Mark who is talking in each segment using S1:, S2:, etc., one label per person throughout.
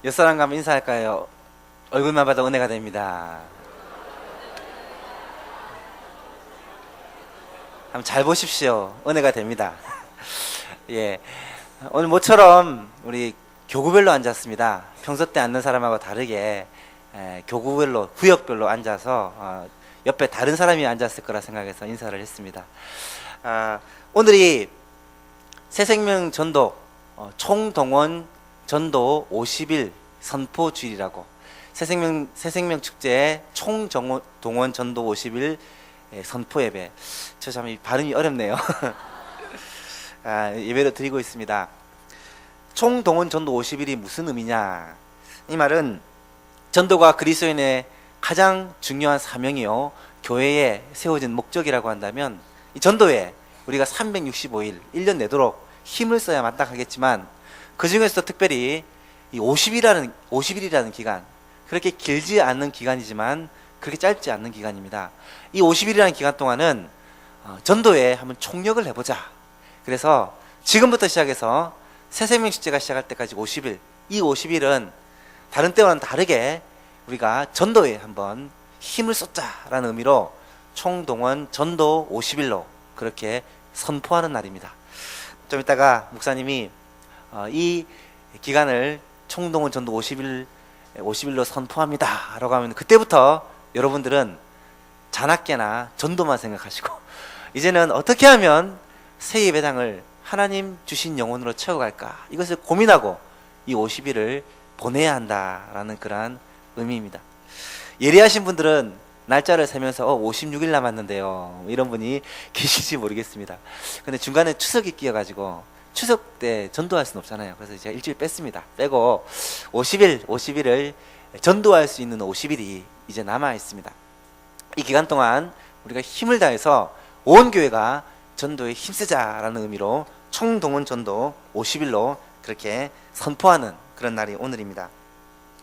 S1: 옆사람과 한번 인사할까요? 얼굴만 봐도 은혜가 됩니다. 한번 잘 보십시오. 은혜가 됩니다. 예, 오늘 모처럼 우리 교구별로 앉았습니다. 평소 때 앉는 사람하고 다르게 교구별로, 구역별로 앉아서 옆에 다른 사람이 앉았을 거라 생각해서 인사를 했습니다. 오늘이 새생명 전도 총동원 전도 50일 선포 주일이라고, 새생명 축제의 총동원 전도 50일 선포 예배. 저 참 발음이 어렵네요. 예배를 드리고 있습니다. 총동원 전도 50일이 무슨 의미냐? 이 말은 전도가 그리스도인의 가장 중요한 사명이요, 교회에 세워진 목적이라고 한다면, 이 전도에 우리가 365일 1년 내도록 힘을 써야 마땅하겠지만, 그 중에서도 특별히 이 50일이라는 기간, 그렇게 길지 않는 기간이지만 그렇게 짧지 않는 기간입니다. 이 50일이라는 기간 동안은 전도에 한번 총력을 해보자. 그래서 지금부터 시작해서 새생명 축제가 시작할 때까지 50일, 이 50일은 다른 때와는 다르게 우리가 전도에 한번 힘을 쏟자라는 의미로 총동원 전도 50일로 그렇게 선포하는 날입니다. 좀 이따가 목사님이 이 기간을 총동원 전도 50일로 선포합니다 라고 하면, 그때부터 여러분들은 잔학계나 전도만 생각하시고 이제는 어떻게 하면 새 예배당을 하나님 주신 영혼으로 채워갈까, 이것을 고민하고 이 50일을 보내야 한다라는 그러한 의미입니다. 예리하신 분들은 날짜를 세면서 56일 남았는데요, 이런 분이 계실지 모르겠습니다. 근데 중간에 추석이 끼어가지고 추석 때 전도할 수는 없잖아요. 그래서 제가 일주일 뺐습니다. 빼고 50일을 전도할 수 있는 50일이 이제 남아 있습니다. 이 기간 동안 우리가 힘을 다해서 온 교회가 전도에 힘쓰자라는 의미로 총동원 전도 50일로 그렇게 선포하는 그런 날이 오늘입니다.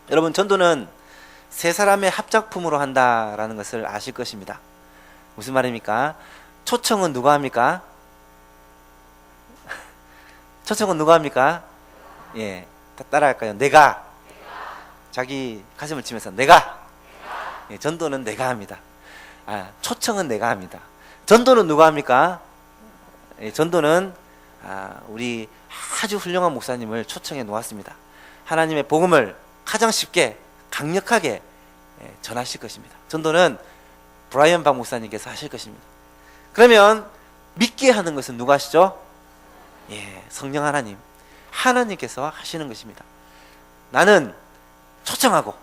S1: 여러분, 전도는 세 사람의 합작품으로 한다라는 것을 아실 것입니다. 무슨 말입니까? 초청은 누가 합니까? 초청은 누가 합니까? 예, 따라할까요? 내가. 자기 가슴을 치면서 내가. 예, 전도는 내가 합니다. 초청은 내가 합니다. 전도는 누가 합니까? 예, 전도는 우리 아주 훌륭한 목사님을 초청해 놓았습니다. 하나님의 복음을 가장 쉽게 강력하게 전하실 것입니다. 전도는 브라이언 박 목사님께서 하실 것입니다. 그러면 믿게 하는 것은 누가 하시죠? 예, 성령 하나님께서 하시는 것입니다. 나는 초청하고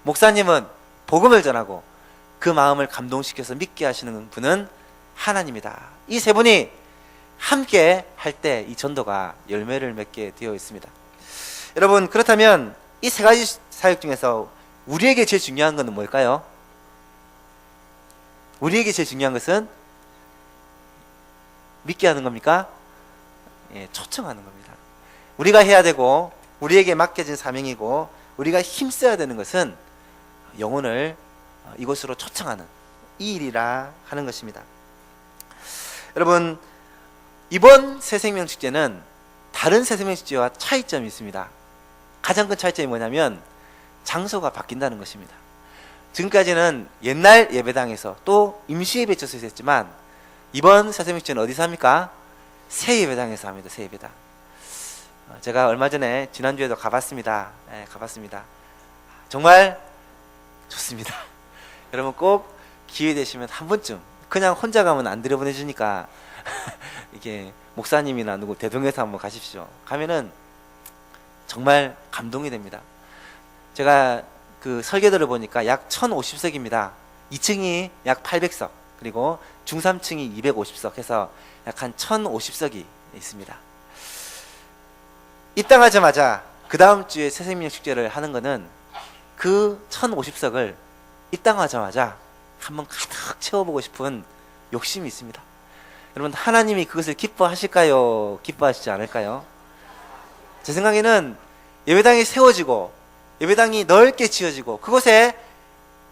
S1: 목사님은 복음을 전하고 그 마음을 감동시켜서 믿게 하시는 분은 하나님이다. 이 세 분이 함께 할 때 이 전도가 열매를 맺게 되어 있습니다. 여러분, 그렇다면 이 세 가지 사역 중에서 우리에게 제일 중요한 것은 뭘까요? 우리에게 제일 중요한 것은 믿게 하는 겁니까? 예, 초청하는 겁니다. 우리가 해야 되고 우리에게 맡겨진 사명이고 우리가 힘써야 되는 것은 영혼을 이곳으로 초청하는 이 일이라 하는 것입니다. 여러분, 이번 새생명 축제는 다른 새생명 축제와 차이점이 있습니다. 가장 큰 차이점이 뭐냐면 장소가 바뀐다는 것입니다. 지금까지는 옛날 예배당에서 또 임시 예배처에서 했지만 이번 새생명 축제는 어디서 합니까? 새 예배당에서 합니다. 새 예배당. 제가 얼마 전에 지난주에도 가봤습니다. 가봤습니다. 정말 좋습니다. 여러분 꼭 기회 되시면 한 번쯤, 그냥 혼자 가면 안 들여보내주니까 이게 목사님이나 누구 대동해서 한번 가십시오. 가면은 정말 감동이 됩니다. 제가 그 설계도를 보니까 약 1050석입니다. 2층이 약 800석, 그리고 중3층이 250석 해서 약 한 1050석이 있습니다. 입당하자마자 그 다음 주에 새생명 축제를 하는 것은 그 1050석을 입당하자마자 한번 가득 채워보고 싶은 욕심이 있습니다. 여러분, 하나님이 그것을 기뻐하실까요? 기뻐하시지 않을까요? 제 생각에는 예배당이 세워지고 예배당이 넓게 지어지고 그곳에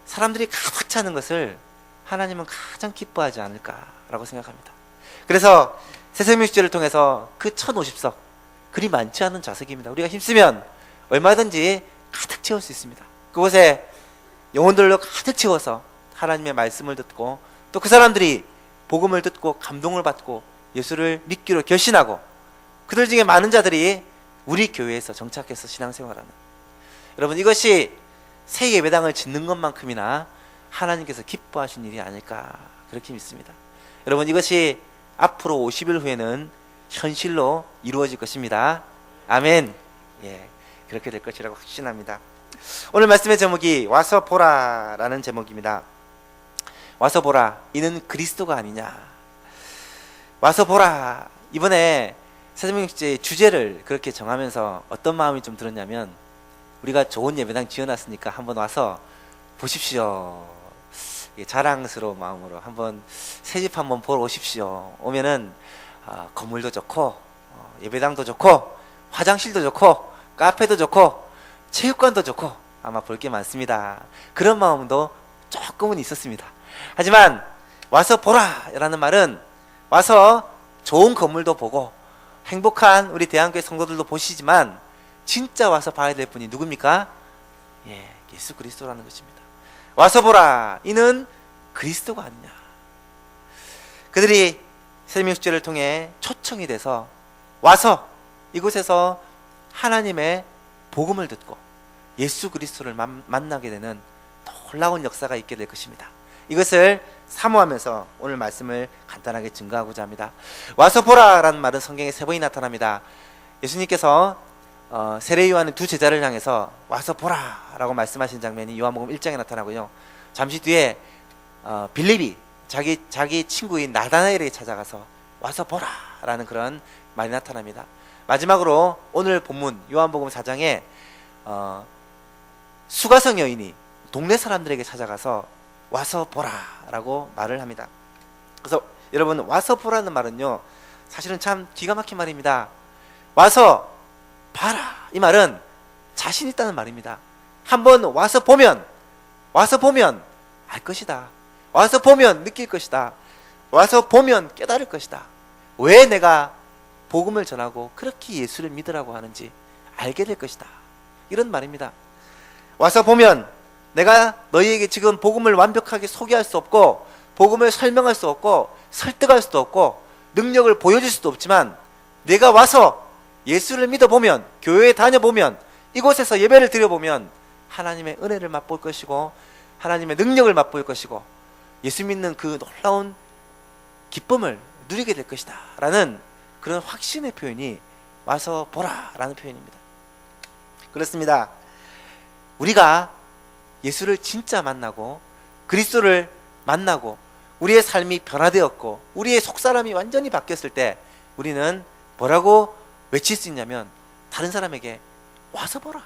S1: 사람들이 가득 차는 것을 하나님은 가장 기뻐하지 않을까라고 생각합니다. 그래서 새생명 축제를 통해서 그 1050석, 그리 많지 않은 좌석입니다. 우리가 힘쓰면 얼마든지 가득 채울 수 있습니다. 그곳에 영혼들로 가득 채워서 하나님의 말씀을 듣고 또 그 사람들이 복음을 듣고 감동을 받고 예수를 믿기로 결심하고 그들 중에 많은 자들이 우리 교회에서 정착해서 신앙생활하는, 여러분 이것이 새 예배당을 짓는 것만큼이나 하나님께서 기뻐하신 일이 아닐까 그렇게 믿습니다. 여러분 이것이 앞으로 50일 후에는 현실로 이루어질 것입니다. 아멘. 예, 그렇게 될 것이라고 확신합니다. 오늘 말씀의 제목이 와서 보라 라는 제목입니다. 와서 보라, 이는 그리스도가 아니냐. 와서 보라. 이번에 사제명식제의 주제를 그렇게 정하면서 어떤 마음이 좀 들었냐면, 우리가 좋은 예배당 지어놨으니까 한번 와서 보십시오. 자랑스러운 마음으로 한번 새집 한번 보러 오십시오. 오면은 건물도 좋고 예배당도 좋고 화장실도 좋고 카페도 좋고 체육관도 좋고 아마 볼 게 많습니다. 그런 마음도 조금은 있었습니다. 하지만 와서 보라 라는 말은 와서 좋은 건물도 보고 행복한 우리 대한교회 성도들도 보시지만 진짜 와서 봐야 될 분이 누굽니까? 예수 그리스도라는 것입니다. 와서 보라, 이는 그리스도가 아니냐. 그들이 새명식제를 통해 초청이 돼서 와서 이곳에서 하나님의 복음을 듣고 예수 그리스도를 만나게 되는 놀라운 역사가 있게 될 것입니다. 이것을 사모하면서 오늘 말씀을 간단하게 증거하고자 합니다. 와서 보라 라는 말은 성경에 3번이 나타납니다. 예수님께서 세례 요한의 2 제자를 향해서 와서 보라 라고 말씀하신 장면이 요한복음 1장에 나타나고요. 잠시 뒤에 빌립이 자기 친구인 나다나엘에게 찾아가서 와서 보라 라는 그런 말이 나타납니다. 마지막으로 오늘 본문 요한복음 4장에 수가성 여인이 동네 사람들에게 찾아가서 와서 보라 라고 말을 합니다. 그래서 여러분, 와서 보라는 말은요 사실은 참 기가 막힌 말입니다. 와서 봐라, 이 말은 자신 있다는 말입니다. 한번 와서 보면 알 것이다. 와서 보면 느낄 것이다. 와서 보면 깨달을 것이다. 왜 내가 복음을 전하고 그렇게 예수를 믿으라고 하는지 알게 될 것이다. 이런 말입니다. 와서 보면 내가 너희에게 지금 복음을 완벽하게 소개할 수 없고 복음을 설명할 수 없고 설득할 수도 없고 능력을 보여줄 수도 없지만 내가 와서 예수를 믿어보면, 교회에 다녀보면, 이곳에서 예배를 드려보면 하나님의 은혜를 맛볼 것이고 하나님의 능력을 맛볼 것이고 예수 믿는 그 놀라운 기쁨을 누리게 될 것이다 라는 그런 확신의 표현이 와서 보라 라는 표현입니다. 그렇습니다. 우리가 예수를 진짜 만나고 그리스도를 만나고 우리의 삶이 변화되었고 우리의 속사람이 완전히 바뀌었을 때 우리는 뭐라고 외칠 수 있냐면, 다른 사람에게 와서 보라,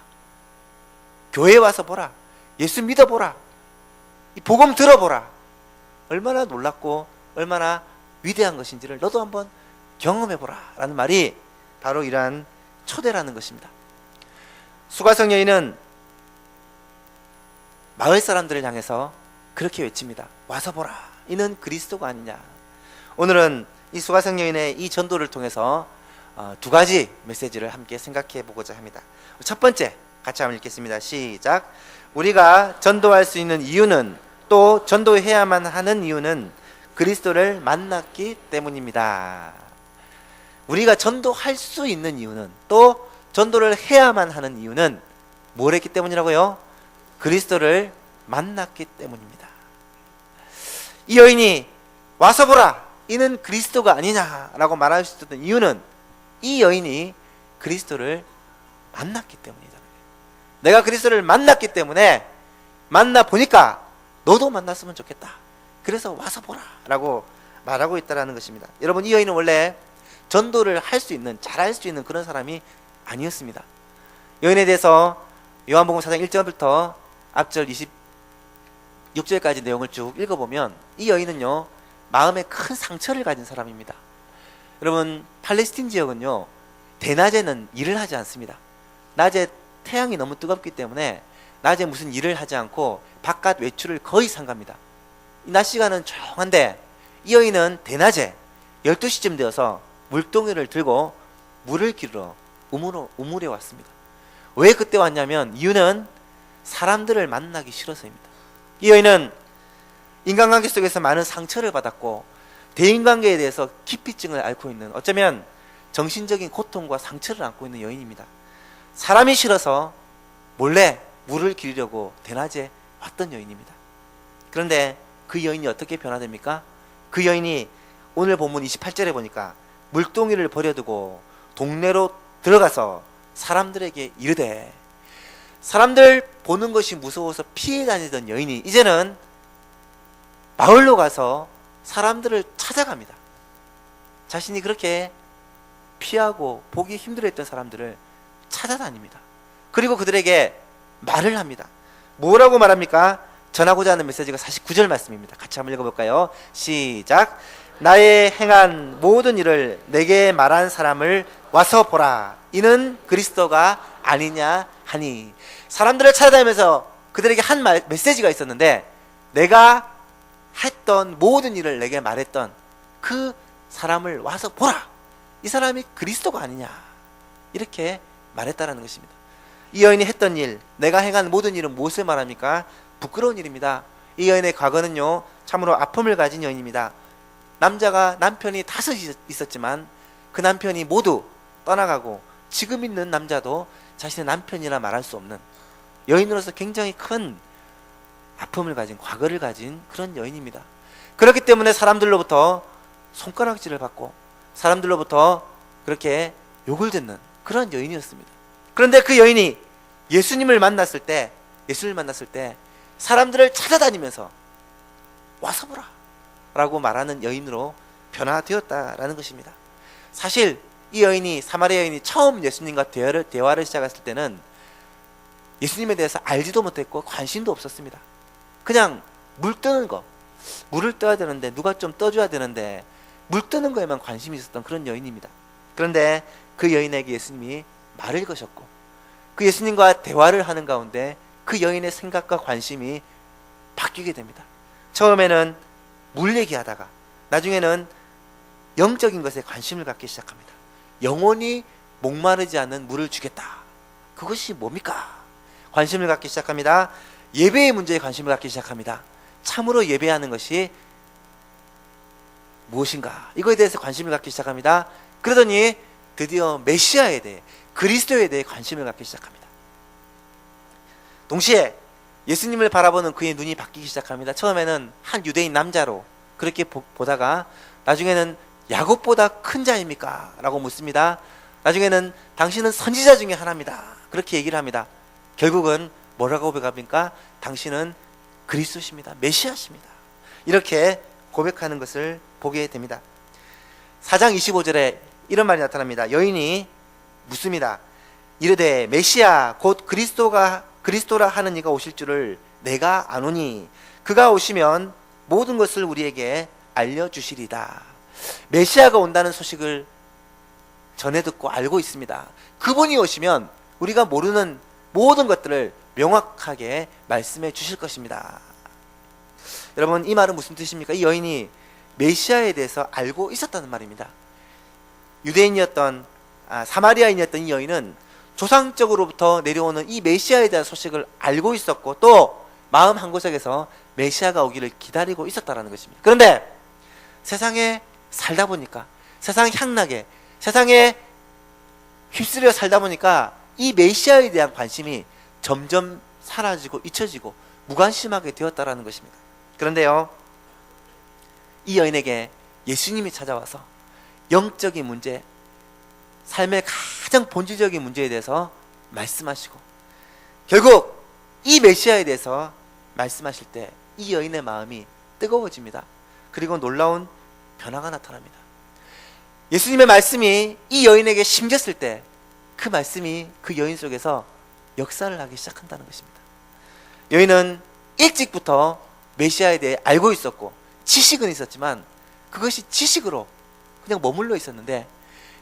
S1: 교회에 와서 보라, 예수 믿어보라, 이 복음 들어보라, 얼마나 놀랍고 얼마나 위대한 것인지를 너도 한번 경험해보라 라는 말이 바로 이러한 초대라는 것입니다. 수가성 여인은 마을 사람들을 향해서 그렇게 외칩니다. 와서 보라, 이는 그리스도가 아니냐. 오늘은 이 수가성 여인의 이 전도를 통해서 2가지 메시지를 함께 생각해 보고자 합니다. 첫 번째, 같이 한번 읽겠습니다. 시작. 우리가 전도할 수 있는 이유는, 또 전도해야만 하는 이유는 그리스도를 만났기 때문입니다. 우리가 전도할 수 있는 이유는, 또 전도를 해야만 하는 이유는 뭘 했기 때문이라고요? 그리스도를 만났기 때문입니다. 이 여인이 와서 보라, 이는 그리스도가 아니냐라고 말할 수 있었던 이유는 이 여인이 그리스도를 만났기 때문이다. 내가 그리스도를 만났기 때문에 만나보니까 너도 만났으면 좋겠다. 그래서 와서 보라 라고 말하고 있다는 것입니다. 여러분, 이 여인은 원래 전도를 할 수 있는, 잘할 수 있는 그런 사람이 아니었습니다. 여인에 대해서 요한복음 4장 1절부터 앞절 26절까지 내용을 쭉 읽어보면 이 여인은요 마음에 큰 상처를 가진 사람입니다. 여러분, 팔레스틴 지역은요 대낮에는 일을 하지 않습니다. 낮에 태양이 너무 뜨겁기 때문에 낮에 무슨 일을 하지 않고 바깥 외출을 거의 삼갑니다. 이 낮 시간은 조용한데 이 여인은 대낮에 12시쯤 되어서 물동이를 들고 물을 기르러 우물에 왔습니다. 왜 그때 왔냐면 이유는 사람들을 만나기 싫어서입니다. 이 여인은 인간관계 속에서 많은 상처를 받았고 대인관계에 대해서 기피증을 앓고 있는, 어쩌면 정신적인 고통과 상처를 안고 있는 여인입니다. 사람이 싫어서 몰래 물을 기르려고 대낮에 왔던 여인입니다. 그런데 그 여인이 어떻게 변화됩니까? 그 여인이 오늘 본문 28절에 보니까 물동이를 버려두고 동네로 들어가서 사람들에게 이르되, 사람들 보는 것이 무서워서 피해 다니던 여인이 이제는 마을로 가서 사람들을 찾아갑니다. 자신이 그렇게 피하고 보기 힘들어했던 사람들을 찾아다닙니다. 그리고 그들에게 말을 합니다. 뭐라고 말합니까? 전하고자 하는 메시지가 49절 말씀입니다. 같이 한번 읽어볼까요? 시작. 나의 행한 모든 일을 내게 말한 사람을 와서 보라. 이는 그리스도가 아니냐 하니. 사람들을 찾아다니면서 그들에게 한 메시지가 있었는데, 내가 했던 모든 일을 내게 말했던 그 사람을 와서 보라. 이 사람이 그리스도가 아니냐, 이렇게 말했다라는 것입니다. 이 여인이 했던 일, 내가 행한 모든 일은 무엇을 말합니까? 부끄러운 일입니다. 이 여인의 과거는요, 참으로 아픔을 가진 여인입니다. 남편이 5 있었지만 그 남편이 모두 떠나가고 지금 있는 남자도 자신의 남편이라 말할 수 없는 여인으로서 굉장히 큰 아픔을 가진, 과거를 가진 그런 여인입니다. 그렇기 때문에 사람들로부터 손가락질을 받고 사람들로부터 그렇게 욕을 듣는 그런 여인이었습니다. 그런데 그 여인이 예수님을 만났을 때 사람들을 찾아다니면서 와서 보라 라고 말하는 여인으로 변화되었다라는 것입니다. 사실 이 여인이, 사마리아 여인이 처음 예수님과 대화를 시작했을 때는 예수님에 대해서 알지도 못했고 관심도 없었습니다. 그냥 물 뜨는 거, 물을 떠야 되는데 누가 좀 떠줘야 되는데 물 뜨는 거에만 관심이 있었던 그런 여인입니다. 그런데 그 여인에게 예수님이 말을 거셨고 그 예수님과 대화를 하는 가운데 그 여인의 생각과 관심이 바뀌게 됩니다. 처음에는 물 얘기하다가 나중에는 영적인 것에 관심을 갖기 시작합니다. 영원히 목마르지 않는 물을 주겠다. 그것이 뭡니까? 관심을 갖기 시작합니다. 예배의 문제에 관심을 갖기 시작합니다. 참으로 예배하는 것이 무엇인가? 이거에 대해서 관심을 갖기 시작합니다. 그러더니 드디어 메시아에 대해, 그리스도에 대해 관심을 갖기 시작합니다. 동시에 예수님을 바라보는 그의 눈이 바뀌기 시작합니다. 처음에는 한 유대인 남자로 그렇게 보다가 나중에는 야곱보다 큰 자입니까? 라고 묻습니다. 나중에는 당신은 선지자 중에 하나입니다. 그렇게 얘기를 합니다. 결국은 뭐라고 고백합니까? 당신은 그리스도십니다. 메시아십니다. 이렇게 고백하는 것을 보게 됩니다. 4장 25절에 이런 말이 나타납니다. 여인이 묻습니다. 이르되 메시아 곧 그리스도라 하는 이가 오실 줄을 내가 아노니 그가 오시면 모든 것을 우리에게 알려주시리다. 메시아가 온다는 소식을 전해 듣고 알고 있습니다. 그분이 오시면 우리가 모르는 모든 것들을 명확하게 말씀해 주실 것입니다. 여러분, 이 말은 무슨 뜻입니까? 이 여인이 메시아에 대해서 알고 있었다는 말입니다. 유대인이었던 사마리아인이었던 이 여인은 조상적으로부터 내려오는 이 메시아에 대한 소식을 알고 있었고 또 마음 한구석에서 메시아가 오기를 기다리고 있었다는 것입니다. 그런데 세상에 살다 보니까, 세상 향락에, 세상에 휩쓸려 살다 보니까 이 메시아에 대한 관심이 점점 사라지고 잊혀지고 무관심하게 되었다는 것입니다. 그런데요, 이 여인에게 예수님이 찾아와서 영적인 문제, 삶의 가장 본질적인 문제에 대해서 말씀하시고 결국 이 메시아에 대해서 말씀하실 때 이 여인의 마음이 뜨거워집니다. 그리고 놀라운 변화가 나타납니다. 예수님의 말씀이 이 여인에게 심겼을 때 그 말씀이 그 여인 속에서 역사를 하기 시작한다는 것입니다. 여인은 일찍부터 메시아에 대해 알고 있었고 지식은 있었지만 그것이 지식으로 그냥 머물러 있었는데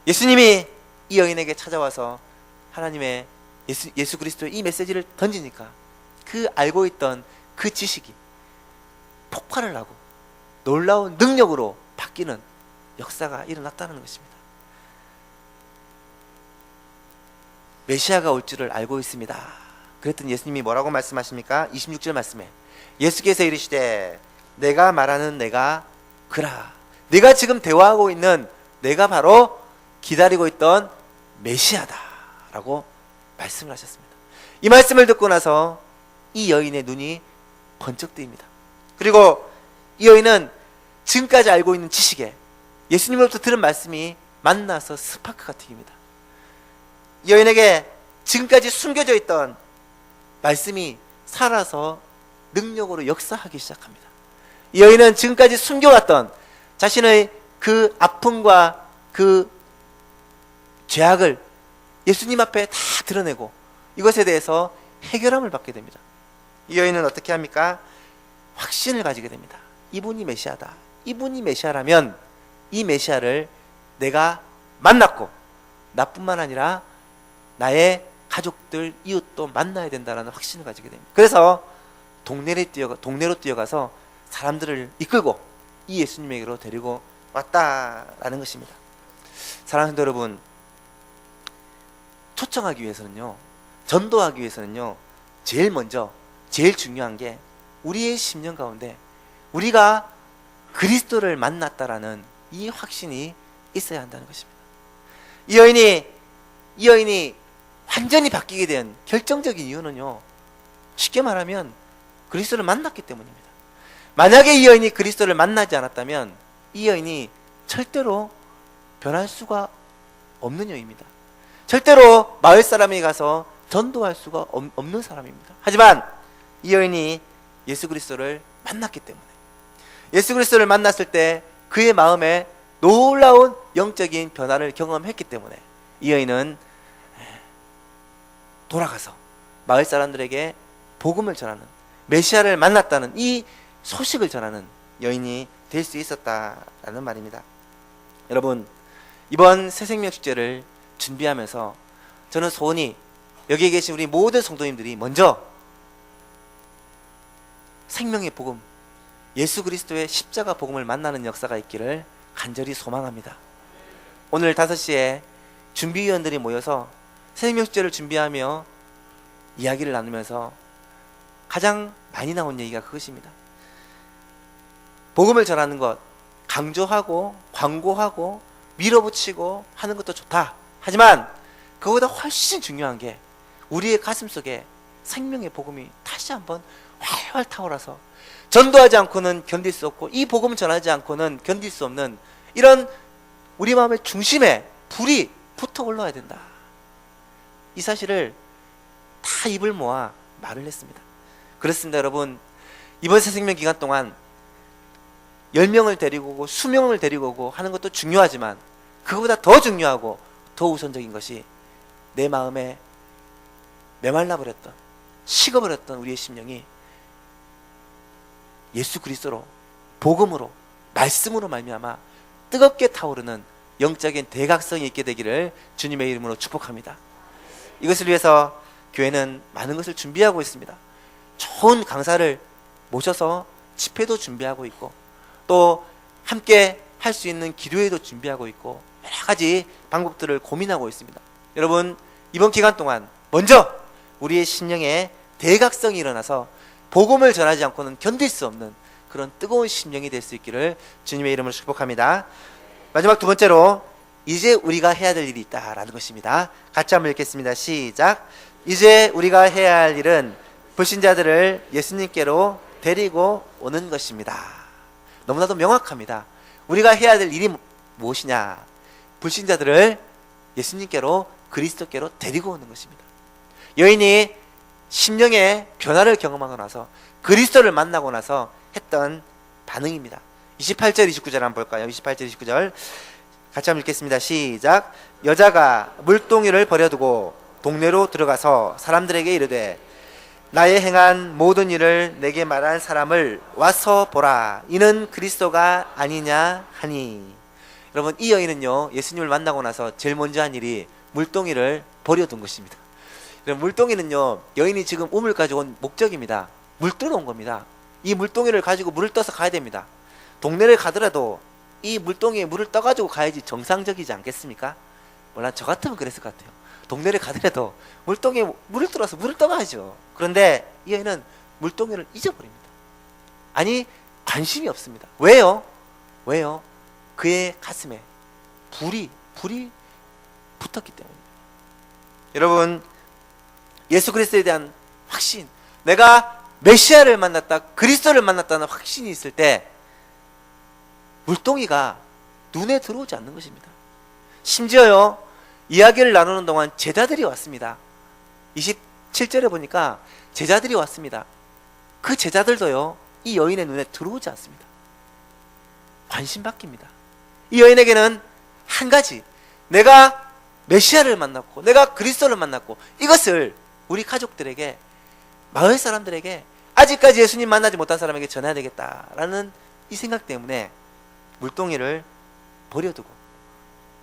S1: 예수님이 이 여인에게 찾아와서 하나님의 예수 그리스도의 이 메시지를 던지니까 그 알고 있던 그 지식이 폭발을 하고 놀라운 능력으로 바뀌는 역사가 일어났다는 것입니다. 메시아가 올 줄을 알고 있습니다. 그랬더니 예수님이 뭐라고 말씀하십니까? 26절 말씀에 예수께서 이르시되 내가 말하는 내가 그라. 내가 지금 대화하고 있는 내가 바로 기다리고 있던 메시아다 라고 말씀을 하셨습니다. 이 말씀을 듣고 나서 이 여인의 눈이 번쩍 뜨입니다. 그리고 이 여인은 지금까지 알고 있는 지식에 예수님으로부터 들은 말씀이 만나서 스파크가 튀깁니다. 이 여인에게 지금까지 숨겨져 있던 말씀이 살아서 능력으로 역사하기 시작합니다. 이 여인은 지금까지 숨겨왔던 자신의 그 아픔과 그 죄악을 예수님 앞에 다 드러내고 이것에 대해서 해결함을 받게 됩니다. 이 여인은 어떻게 합니까? 확신을 가지게 됩니다. 이분이 메시아다. 이분이 메시아라면 이 메시아를 내가 만났고 나뿐만 아니라 나의 가족들, 이웃도 만나야 된다는 확신을 가지게 됩니다. 그래서 동네로 뛰어가서 사람들을 이끌고 이 예수님에게로 데리고 왔다라는 것입니다. 사랑하는 성도 여러분, 초청하기 위해서는요, 전도하기 위해서는요, 제일 먼저 제일 중요한 게 우리의 심령 가운데 우리가 그리스도를 만났다라는 이 확신이 있어야 한다는 것입니다. 이 여인이 완전히 바뀌게 된 결정적인 이유는요, 쉽게 말하면 그리스도를 만났기 때문입니다. 만약에 이 여인이 그리스도를 만나지 않았다면 이 여인이 절대로 변할 수가 없는 여인입니다. 절대로 마을 사람에게 가서 전도할 수가 없는 사람입니다. 하지만 이 여인이 예수 그리스도를 만났기 때문에, 예수 그리스도를 만났을 때 그의 마음에 놀라운 영적인 변화를 경험했기 때문에 이 여인은 돌아가서 마을 사람들에게 복음을 전하는, 메시아를 만났다는 이 소식을 전하는 여인이 될 수 있었다라는 말입니다. 여러분, 이번 새생명 축제를 준비하면서 저는 소원이 여기에 계신 우리 모든 성도님들이 먼저 생명의 복음, 예수 그리스도의 십자가 복음을 만나는 역사가 있기를 간절히 소망합니다. 오늘 5시에 준비위원들이 모여서 새생명 축제를 준비하며 이야기를 나누면서 가장 많이 나온 얘기가 그것입니다. 복음을 전하는 것, 강조하고 광고하고 밀어붙이고 하는 것도 좋다. 하지만 그보다 훨씬 중요한 게 우리의 가슴 속에 생명의 복음이 다시 한번 활활 타올라서 전도하지 않고는 견딜 수 없고 이 복음을 전하지 않고는 견딜 수 없는 이런 우리 마음의 중심에 불이 붙어 올라와야 된다. 이 사실을 다 입을 모아 말을 했습니다. 그렇습니다. 여러분, 이번 새생명 기간 동안 10명을 데리고 오고 수명을 데리고 오고 하는 것도 중요하지만 그거보다 더 중요하고 더 우선적인 것이 내 마음에 메말라버렸던, 식어버렸던 우리의 심령이 예수 그리스도로, 복음으로, 말씀으로 말미암아 뜨겁게 타오르는 영적인 대각성이 있게 되기를 주님의 이름으로 축복합니다. 이것을 위해서 교회는 많은 것을 준비하고 있습니다. 좋은 강사를 모셔서 집회도 준비하고 있고 또 함께 할 수 있는 기도회도 준비하고 있고 여러 가지 방법들을 고민하고 있습니다. 여러분, 이번 기간 동안 먼저 우리의 심령에 대각성이 일어나서 복음을 전하지 않고는 견딜 수 없는 그런 뜨거운 심령이 될 수 있기를 주님의 이름으로 축복합니다. 마지막 두 번째로 이제 우리가 해야 될 일이 있다라는 것입니다. 같이 한번 읽겠습니다. 시작. 이제 우리가 해야 할 일은 불신자들을 예수님께로 데리고 오는 것입니다. 너무나도 명확합니다. 우리가 해야 될 일이 무엇이냐? 불신자들을 예수님께로, 그리스도께로 데리고 오는 것입니다. 여인이 심령의 변화를 경험하고 나서 그리스도를 만나고 나서 했던 반응입니다. 28절 29절 한번 볼까요? 28절 29절 같이 한번 읽겠습니다. 시작. 여자가 물동이를 버려두고 동네로 들어가서 사람들에게 이르되 나의 행한 모든 일을 내게 말한 사람을 와서 보라. 이는 그리스도가 아니냐 하니. 여러분, 이 여인은요, 예수님을 만나고 나서 제일 먼저 한 일이 물동이를 버려둔 것입니다. 물동이는요, 여인이 지금 우물 가지고 온 목적입니다. 물 뜨러 온 겁니다. 이 물동이를 가지고 물을 떠서 가야 됩니다. 동네를 가더라도 이 물동이에 물을 떠가지고 가야지 정상적이지 않겠습니까? 물론 저 같으면 그랬을 것 같아요. 동네를 가더라도 물동에 물을 들어서 물을 떠가야죠. 그런데 이 여인은 물동이를 잊어버립니다. 아니, 관심이 없습니다. 왜요? 왜요? 그의 가슴에 불이 붙었기 때문입니다. 여러분, 예수 그리스도에 대한 확신, 내가 메시아를 만났다, 그리스도를 만났다는 확신이 있을 때 물동이가 눈에 들어오지 않는 것입니다. 심지어요, 이야기를 나누는 동안 제자들이 왔습니다. 27절에 보니까 제자들이 왔습니다. 그 제자들도요, 이 여인의 눈에 들어오지 않습니다. 관심 바뀝니다. 이 여인에게는 한 가지, 내가 메시아를 만났고 내가 그리스도를 만났고 이것을 우리 가족들에게, 마을 사람들에게, 아직까지 예수님 만나지 못한 사람에게 전해야 되겠다라는 이 생각 때문에 물동이를 버려두고,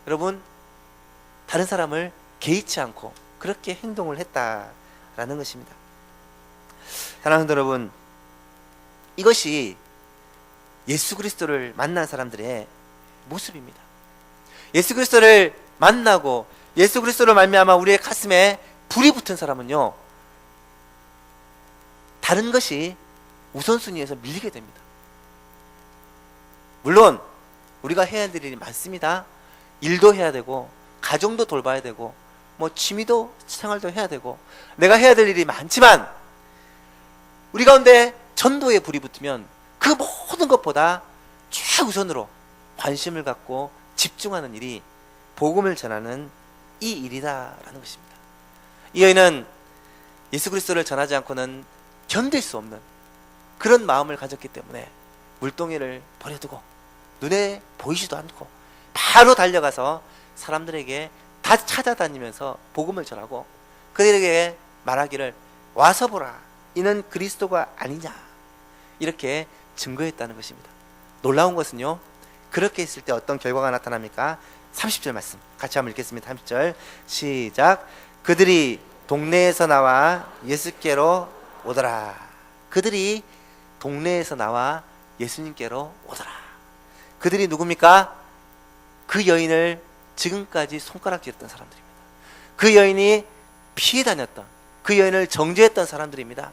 S1: 여러분, 다른 사람을 개의치 않고 그렇게 행동을 했다라는 것입니다. 사랑하는 여러분, 이것이 예수 그리스도를 만난 사람들의 모습입니다. 예수 그리스도를 만나고 예수 그리스도로 말미암아 우리의 가슴에 불이 붙은 사람은요, 다른 것이 우선순위에서 밀리게 됩니다. 물론 우리가 해야 될 일이 많습니다. 일도 해야 되고 가정도 돌봐야 되고 뭐 취미도 생활도 해야 되고 내가 해야 될 일이 많지만, 우리 가운데 전도에 불이 붙으면 그 모든 것보다 최우선으로 관심을 갖고 집중하는 일이 복음을 전하는 이 일이다라는 것입니다. 이 여인은 예수 그리스도를 전하지 않고는 견딜 수 없는 그런 마음을 가졌기 때문에 물동이를 버려두고 눈에 보이지도 않고 바로 달려가서 사람들에게 다 찾아다니면서 복음을 전하고 그들에게 말하기를, 와서 보라, 이는 그리스도가 아니냐, 이렇게 증거했다는 것입니다. 놀라운 것은요, 그렇게 했을 때 어떤 결과가 나타납니까? 30절 말씀 같이 한번 읽겠습니다. 30절 시작. 그들이 동네에서 나와 예수께로 오더라. 그들이 동네에서 나와 예수님께로 오더라. 그들이 누굽니까? 그 여인을 지금까지 손가락질했던 사람들입니다. 그 여인이 피해 다녔던, 그 여인을 정죄했던 사람들입니다.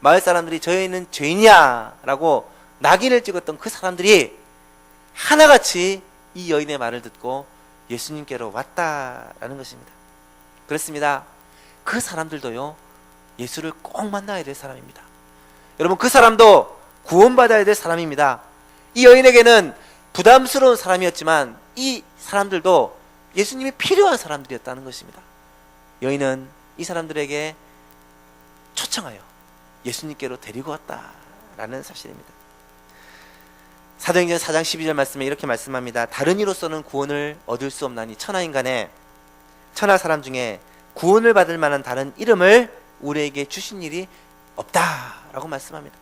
S1: 마을 사람들이 저 여인은 죄인이야 라고 낙인을 찍었던 그 사람들이 하나같이 이 여인의 말을 듣고 예수님께로 왔다라는 것입니다. 그렇습니다. 그 사람들도요, 예수를 꼭 만나야 될 사람입니다. 여러분, 그 사람도 구원받아야 될 사람입니다. 이 여인에게는 부담스러운 사람이었지만 이 사람들도 예수님이 필요한 사람들이었다는 것입니다. 여인은 이 사람들에게 초청하여 예수님께로 데리고 왔다라는 사실입니다. 사도행전 4장 12절 말씀에 이렇게 말씀합니다. 다른 이로서는 구원을 얻을 수 없나니 천하인간에, 천하 사람 중에 구원을 받을 만한 다른 이름을 우리에게 주신 일이 없다라고 말씀합니다.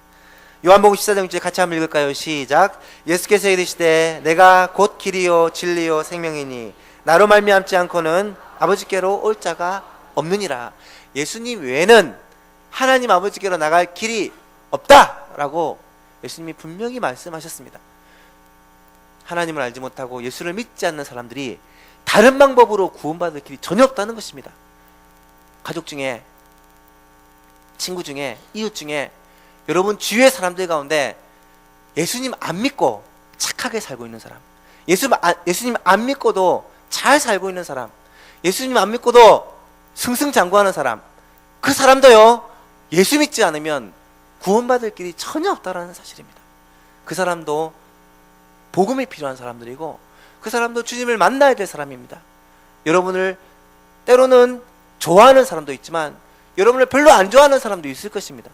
S1: 요한복음 14장 6절 같이 한번 읽을까요? 시작. 예수께서 이르시되 내가 곧 길이요 진리요 생명이니 나로 말미암지 않고는 아버지께로 올 자가 없느니라. 예수님 외에는 하나님 아버지께로 나갈 길이 없다라고 예수님이 분명히 말씀하셨습니다. 하나님을 알지 못하고 예수를 믿지 않는 사람들이 다른 방법으로 구원받을 길이 전혀 없다는 것입니다. 가족 중에, 친구 중에, 이웃 중에, 여러분 주위의 사람들 가운데 예수님 안 믿고 착하게 살고 있는 사람, 예수님 안 믿고도 잘 살고 있는 사람, 예수님 안 믿고도 승승장구하는 사람, 그 사람도요, 예수 믿지 않으면 구원받을 길이 전혀 없다라는 사실입니다. 그 사람도 복음이 필요한 사람들이고 그 사람도 주님을 만나야 될 사람입니다. 여러분을 때로는 좋아하는 사람도 있지만 여러분을 별로 안 좋아하는 사람도 있을 것입니다.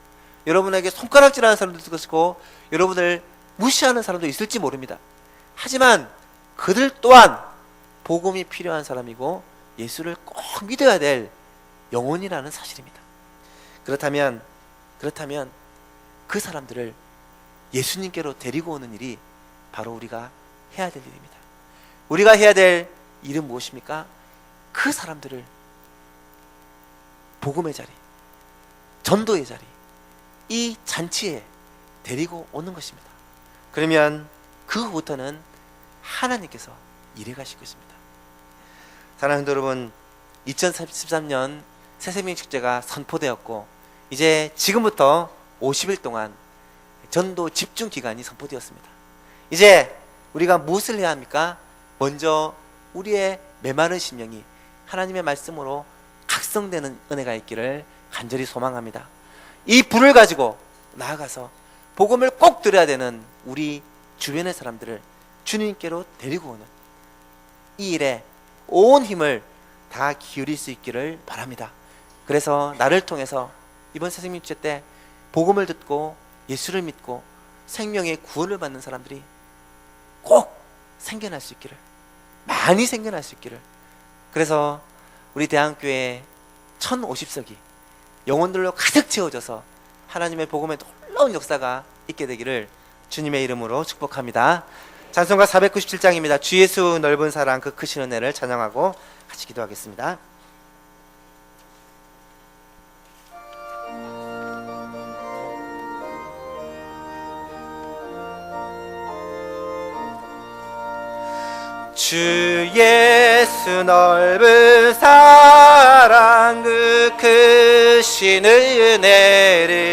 S1: 여러분에게 손가락질하는 사람도 있을 것이고 여러분을 무시하는 사람도 있을지 모릅니다. 하지만 그들 또한 복음이 필요한 사람이고 예수를 꼭 믿어야 될 영혼이라는 사실입니다. 그렇다면 그 사람들을 예수님께로 데리고 오는 일이 바로 우리가 해야 될 일입니다. 우리가 해야 될 일은 무엇입니까? 그 사람들을 복음의 자리, 전도의 자리, 이 잔치에 데리고 오는 것입니다. 그러면 그 후부터는 하나님께서 일해 가실 것입니다. 사랑하는 여러분, 2013년 새생명 축제가 선포되었고 이제 지금부터 50일 동안 전도 집중 기간이 선포되었습니다. 이제 우리가 무엇을 해야 합니까? 먼저 우리의 메마른 심령이 하나님의 말씀으로 각성되는 은혜가 있기를 간절히 소망합니다. 이 불을 가지고 나아가서 복음을 꼭 들어야 되는 우리 주변의 사람들을 주님께로 데리고 오는 이 일에 온 힘을 다 기울일 수 있기를 바랍니다. 그래서 나를 통해서 이번 새생명 축제 때 복음을 듣고 예수를 믿고 생명의 구원을 받는 사람들이 꼭 생겨날 수 있기를, 많이 생겨날 수 있기를. 그래서 우리 대한교회 1050석이 영혼들로 가득 채워져서 하나님의 복음의 놀라운 역사가 있게 되기를 주님의 이름으로 축복합니다. 찬송가 497장입니다. 주 예수 넓은 사랑 그 크신 은혜를 찬양하고 같이 기도하겠습니다. 주 예수 넓은 사랑 그 크신 은혜를